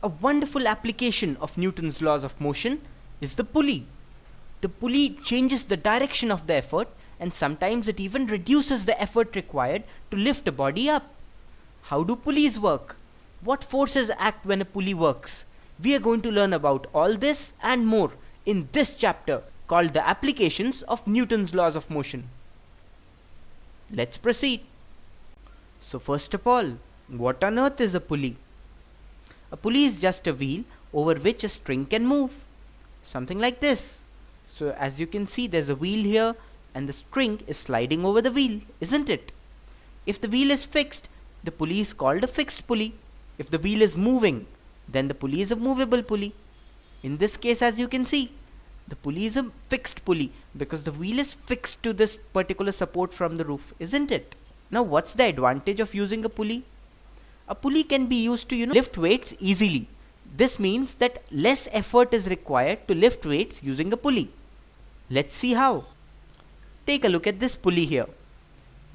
A wonderful application of Newton's laws of motion is the pulley. The pulley changes the direction of the effort, and sometimes it even reduces the effort required to lift a body up. How do pulleys work? What forces act when a pulley works? We are going to learn about all this and more in this chapter called The Applications of Newton's Laws of Motion. Let's proceed. So first of all, what on earth is a pulley? A pulley is just a wheel over which a string can move. Something like this. So as you can see, there's a wheel here and the string is sliding over the wheel, isn't it? If the wheel is fixed, the pulley is called a fixed pulley. If the wheel is moving, then the pulley is a movable pulley. In this case, as you can see, the pulley is a fixed pulley because the wheel is fixed to this particular support from the roof, isn't it? Now what's the advantage of using a pulley? A pulley can be used to lift weights easily. This means that less effort is required to lift weights using a pulley. Let's see how. Take a look at this pulley here.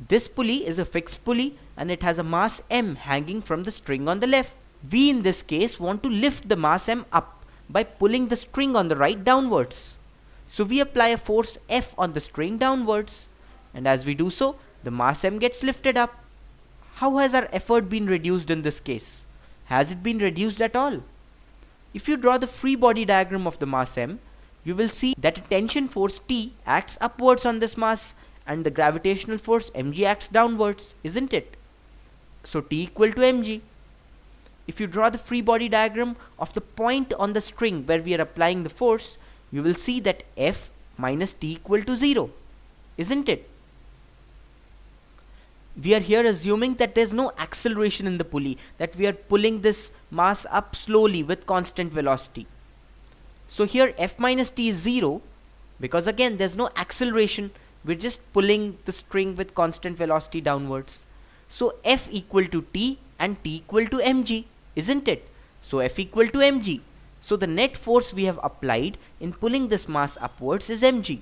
This pulley is a fixed pulley and it has a mass M hanging from the string on the left. We in this case want to lift the mass M up by pulling the string on the right downwards. So we apply a force F on the string downwards, and as we do so, the mass M gets lifted up. How has our effort been reduced in this case? Has it been reduced at all? If you draw the free body diagram of the mass M, you will see that a tension force T acts upwards on this mass and the gravitational force mg acts downwards, isn't it? So T equal to mg. If you draw the free body diagram of the point on the string where we are applying the force, you will see that F minus T equal to 0, isn't it? We are here assuming that there is no acceleration in the pulley, that we are pulling this mass up slowly with constant velocity. So here F minus T is 0 because again there is no acceleration, we are just pulling the string with constant velocity downwards. So F equal to T and T equal to mg, isn't it? So F equal to mg. So the net force we have applied in pulling this mass upwards is mg.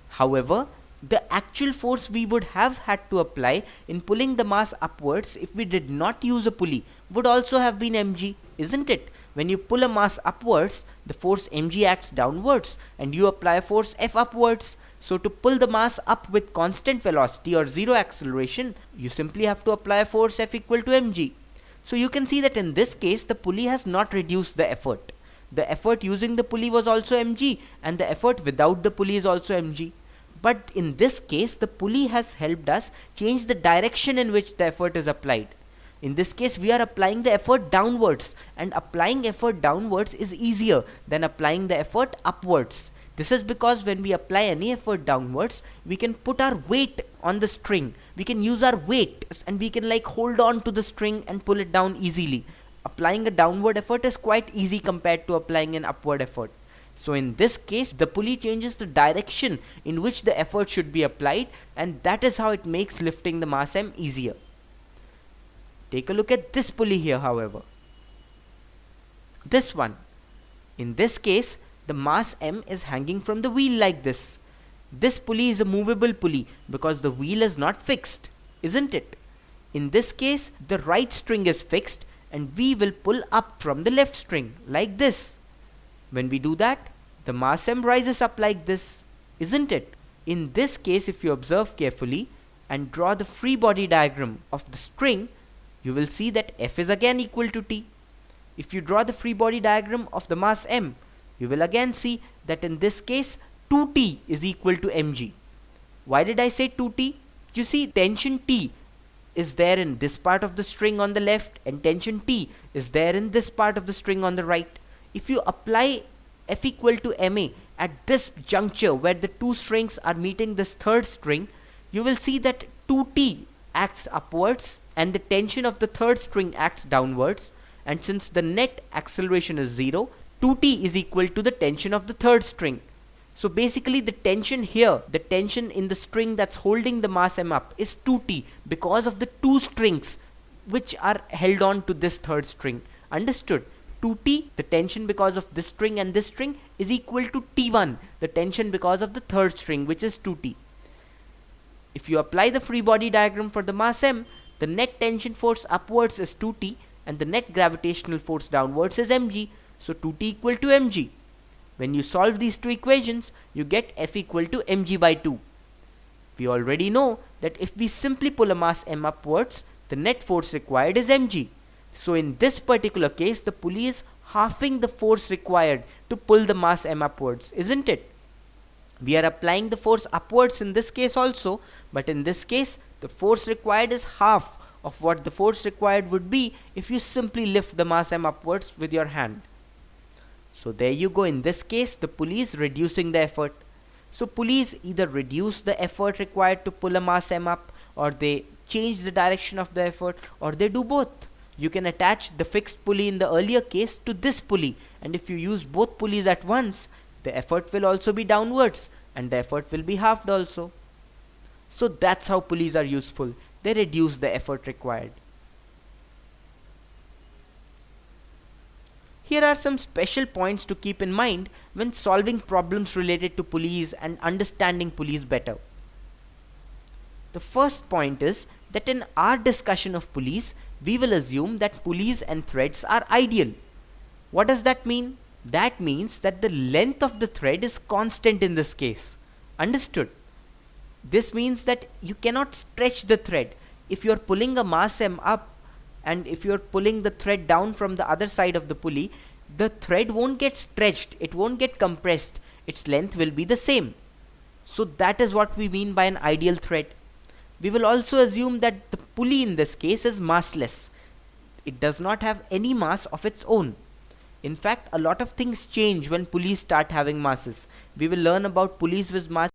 However, the actual force we would have had to apply in pulling the mass upwards if we did not use a pulley would also have been mg, isn't it? When you pull a mass upwards, the force mg acts downwards and you apply force F upwards. So to pull the mass up with constant velocity or zero acceleration, you simply have to apply a force F equal to mg. So you can see that in this case, the pulley has not reduced the effort. The effort using the pulley was also mg and the effort without the pulley is also mg. But in this case, the pulley has helped us change the direction in which the effort is applied. In this case, we are applying the effort downwards, and applying effort downwards is easier than applying the effort upwards. This is because when we apply any effort downwards, we can put our weight on the string. We can use our weight and we can hold on to the string and pull it down easily. Applying a downward effort is quite easy compared to applying an upward effort. So in this case, the pulley changes the direction in which the effort should be applied, and that is how it makes lifting the mass M easier. Take a look at this pulley here, however. This one. In this case, the mass M is hanging from the wheel like this. This pulley is a movable pulley because the wheel is not fixed, isn't it? In this case, the right string is fixed and we will pull up from the left string like this. When we do that, the mass M rises up like this, isn't it? In this case, if you observe carefully and draw the free body diagram of the string, you will see that F is again equal to T. If you draw the free body diagram of the mass M, you will again see that in this case 2T is equal to mg. Why did I say 2T? You see, tension T is there in this part of the string on the left and tension T is there in this part of the string on the right. If you apply F equal to ma at this juncture where the two strings are meeting this third string, you will see that 2T acts upwards and the tension of the third string acts downwards, and since the net acceleration is 0, 2T is equal to the tension of the third string. So basically the tension here, the tension in the string that's holding the mass M up is 2T because of the two strings which are held on to this third string. Understood? 2T, the tension because of this string and this string, is equal to T1, the tension because of the third string, which is 2T. If you apply the free body diagram for the mass M, the net tension force upwards is 2T and the net gravitational force downwards is mg. So 2t equal to mg. When you solve these two equations, you get F equal to mg by 2. We already know that if we simply pull a mass m upwards, the net force required is mg. So in this particular case, the pulley is halving the force required to pull the mass m upwards, isn't it? We are applying the force upwards in this case also, but in this case, the force required is half of what the force required would be if you simply lift the mass m upwards with your hand. So there you go. In this case, the pulley is reducing the effort. So pulleys either reduce the effort required to pull a mass m up, or they change the direction of the effort, or they do both. You can attach the fixed pulley in the earlier case to this pulley, and if you use both pulleys at once, the effort will also be downwards and the effort will be halved also. So that's how pulleys are useful. They reduce the effort required. Here are some special points to keep in mind when solving problems related to pulleys and understanding pulleys better. The first point is that in our discussion of pulleys, we will assume that pulleys and threads are ideal. What does that mean? That means that the length of the thread is constant in this case. Understood? This means that you cannot stretch the thread. If you are pulling a mass m up, and if you are pulling the thread down from the other side of the pulley, the thread won't get stretched, it won't get compressed, its length will be the same. So that is what we mean by an ideal thread. We will also assume that the pulley in this case is massless. It does not have any mass of its own. In fact, a lot of things change when pulleys start having masses. We will learn about pulleys with mass